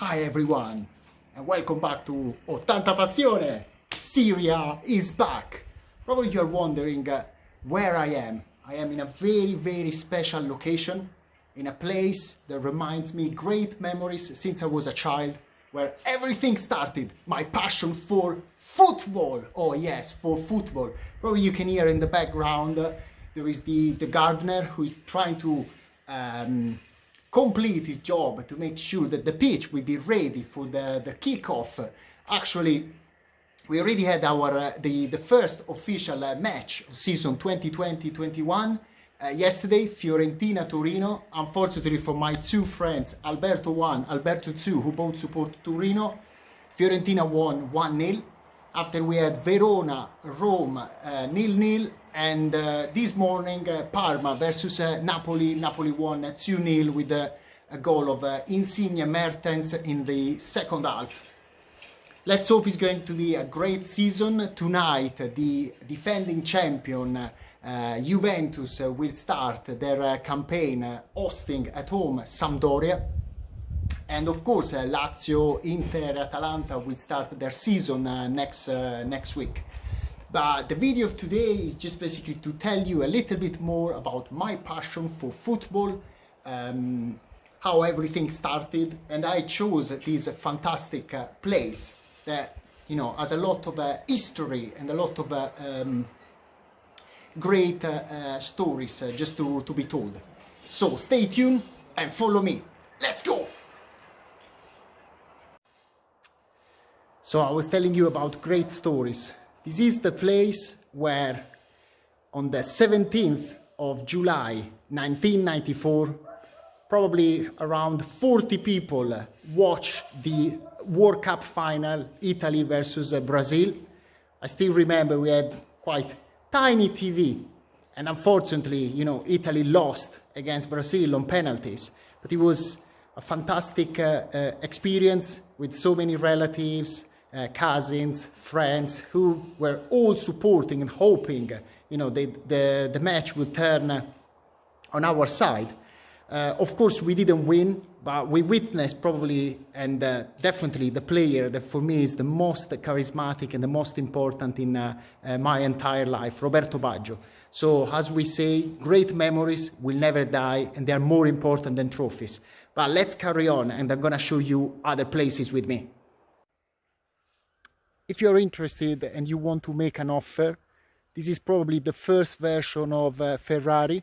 Hi everyone, and welcome back to 80 Passione! Serie A is back! Probably you're wondering where I am. I am in a very special location, in a place that reminds me great memories since I was a child, where everything started, my passion for football! Oh yes, for football. Probably you can hear in the background, there is the gardener who is trying to complete his job to make sure that the pitch will be ready for the kickoff. Actually, we already had our the first official match of season 2020-21 yesterday, Fiorentina-Torino. Unfortunately for my two friends, Alberto 1, Alberto 2, who both support Torino, Fiorentina won 1-0. After we had Verona-Rome 0-0, and this morning Parma versus Napoli. Napoli won 2-0 with a goal of Insigne Mertens in the second half. Let's hope it's going to be a great season. Tonight the defending champion Juventus will start their campaign hosting at home Sampdoria. And of course, Lazio, Inter, Atalanta will start their season next week. But the video of today is just basically to tell you a little bit more about my passion for football, how everything started, and I chose this fantastic place that, you know, has a lot of history and a lot of great stories just to be told. So stay tuned and follow me. Let's go! So I was telling you about great stories. This is the place where on the 17th of July 1994, probably around 40 people watched the World Cup final, Italy versus Brazil. I still remember we had quite tiny TV, and unfortunately, you know, Italy lost against Brazil on penalties. But it was a fantastic experience with so many relatives, cousins, friends, who were all supporting and hoping, you know, the match would turn on our side. Of course, we didn't win, but we witnessed probably and definitely the player that for me is the most charismatic and the most important in my entire life, Roberto Baggio. So, as we say, great memories will never die, and they are more important than trophies. But let's carry on, and I'm going to show you other places with me. If you're interested and you want to make an offer, this is probably the first version of Ferrari,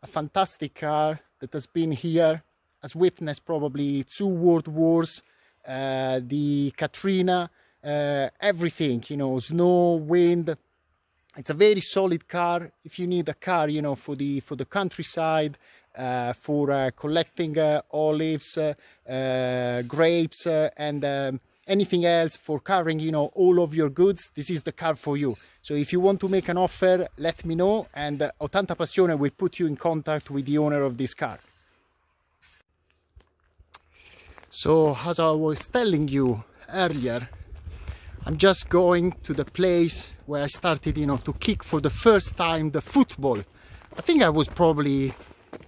a fantastic car that has been here, has witnessed probably 2 world wars, the Katrina, everything, you know, snow, wind. It's a very solid car. If you need a car, you know, for the countryside, for collecting olives, grapes, and anything else for carrying, you know, all of your goods, this is the car for you. So if you want to make an offer, let me know, and 80 Passione will put you in contact with the owner of this car. So, as I was telling you earlier, I'm just going to the place where I started, you know, to kick for the first time the football. I think I was probably,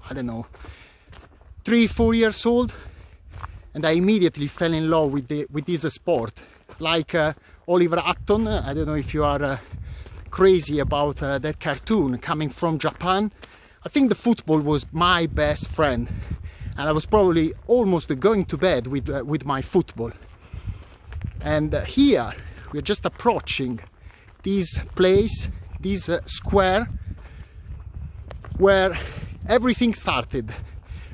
I don't know, 3-4 years old. And I immediately fell in love with this sport. Like Oliver Hutton, I don't know if you are crazy about that cartoon coming from Japan. I think the football was my best friend. And I was probably almost going to bed with my football. And here, we're just approaching this place, this square, where everything started.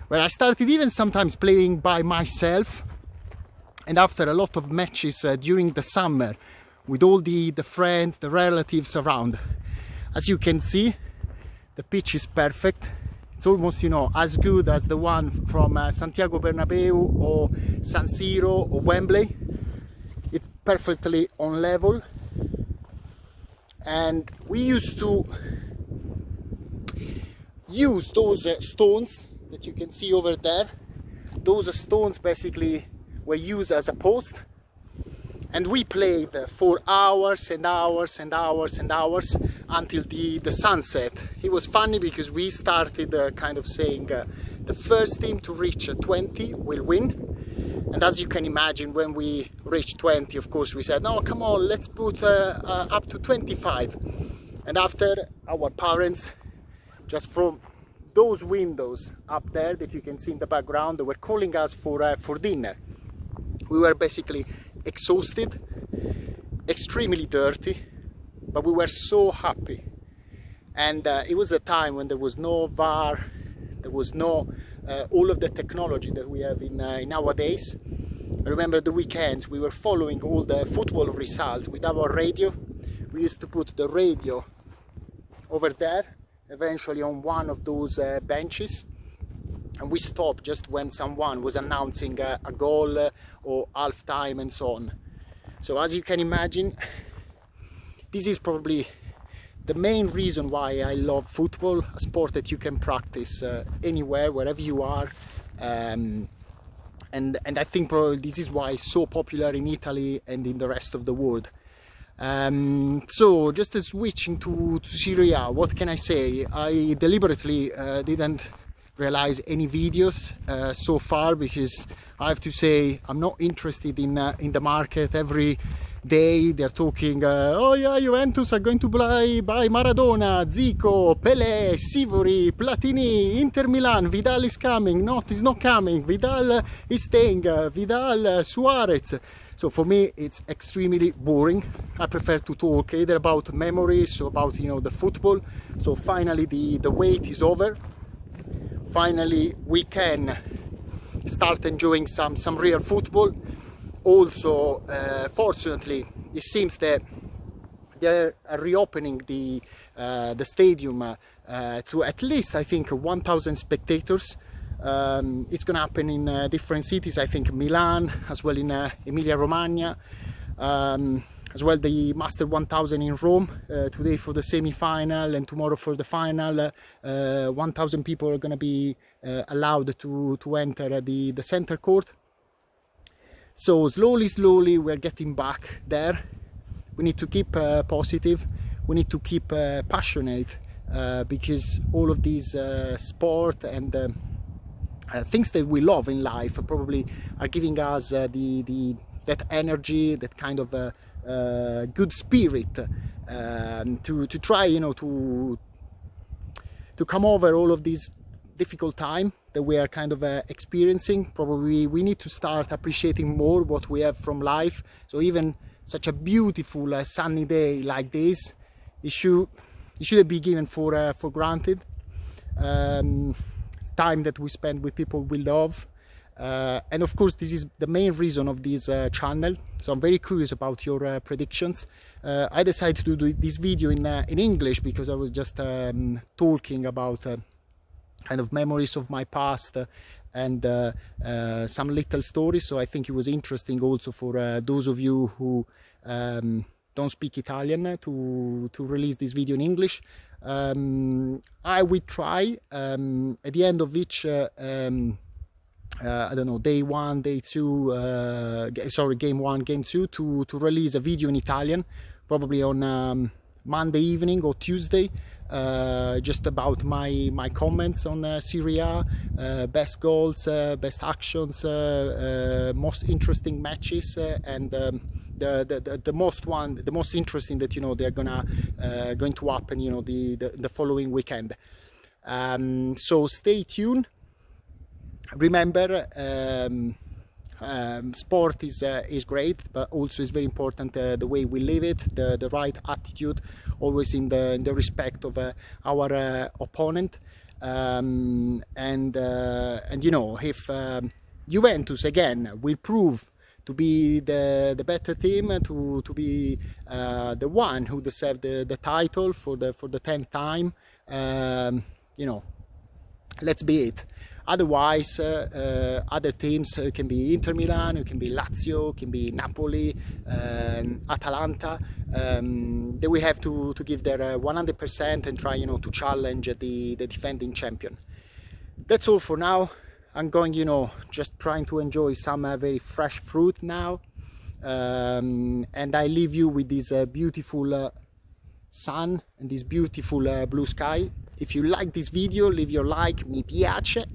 Where I started even sometimes playing by myself, and after a lot of matches during the summer with all the friends, the relatives around. As you can see, the pitch is perfect. It's almost, you know, as good as the one from Santiago Bernabeu or San Siro or Wembley. It's perfectly on level, and we used to use those stones that you can see over there. Those stones basically were used as a post, and we played for hours and hours and hours and hours until the sunset. It was funny because we started kind of saying the first team to reach 20 will win, And as you can imagine, when we reached 20, of course, we said, no, come on, let's put up to 25. And after, our parents, just from those windows up there that you can see in the background, they were calling us for dinner. We were basically exhausted, extremely dirty, but we were so happy. And it was a time when there was no VAR, there was no all of the technology that we have in nowadays. I remember the weekends we were following all the football results with our radio. We used to put the radio over there, eventually on one of those benches, and we stopped just when someone was announcing a goal or half time and so on. So as you can imagine, this is probably the main reason why I love football, a sport that you can practice anywhere, wherever you are. And I think probably this is why it's so popular in Italy and in the rest of the world. So just switching to Serie A, what can I say? I deliberately didn't realize any videos so far, because I have to say I'm not interested in the market. Every day they're talking, oh yeah, Juventus are going to buy Maradona, Zico, Pelé, Sivori, Platini, Inter Milan, Vidal is coming, no, he's not coming, Vidal is staying, Vidal, Suarez. So for me it's extremely boring. I prefer to talk either about memories or about, you know, the football. So finally the wait is over. Finally we can start enjoying some real football. Also, fortunately, it seems that they're reopening the stadium to at least, I think, 1,000 spectators. It's going to happen in different cities. I think Milan, as well in Emilia-Romagna, as well the Master 1000 in Rome. Today for the semi-final and tomorrow for the final. 1,000 people are going to be allowed to enter the center court. So slowly we're getting back there. We need to keep positive, we need to keep passionate, because all of these sport and things that we love in life probably are giving us that energy, that kind of good spirit to try, you know, to come over all of these difficult time that we are kind of experiencing. Probably we need to start appreciating more what we have from life. So even such a beautiful sunny day like this, it shouldn't be given for granted. Time that we spend with people we love, and of course this is the main reason of this channel. So I'm very curious about your predictions. I decided to do this video in English because I was just talking about kind of memories of my past and some little stories. So I think it was interesting also for those of you who don't speak Italian to release this video in English. I will try at the end of each I don't know, day 1, day 2, sorry, game 1, game 2, to release a video in Italian, probably on Monday evening or Tuesday, just about my comments on Serie A, best goals, best actions, most interesting matches, and the most interesting that, you know, they're going to happen, you know, the following weekend. So stay tuned. Remember, sport is great, but also it's very important the way we live it, the right attitude, always in the respect of our opponent, and you know, if Juventus again will prove to be the better team, to be the one who deserves the title for the 10th time, you know, let's be it. Otherwise, other teams can be Inter Milan, it can be Lazio, it can be Napoli, Atalanta. They will have to give their 100% and try, you know, to challenge the defending champion. That's all for now. I'm going, you know, just trying to enjoy some very fresh fruit now, and I leave you with this beautiful sun and this beautiful blue sky. If you like this video, leave your like, mi piace.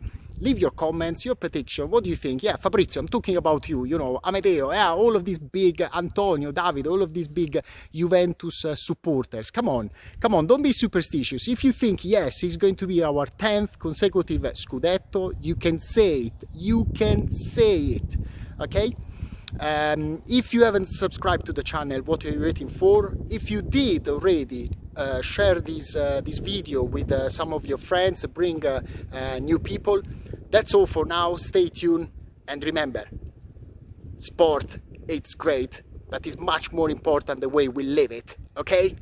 leave your comments, your prediction. What do you think? Yeah, Fabrizio, I'm talking about you, you know, Amedeo, yeah, all of these big, Antonio, David, all of these big Juventus supporters. Come on, don't be superstitious. If you think, yes, it's going to be our 10th consecutive Scudetto, you can say it, okay? If you haven't subscribed to the channel, what are you waiting for? If you did already, share this video with some of your friends, bring new people. That's all for now. Stay tuned, and remember, sport, it's great, but it's much more important the way we live it, okay?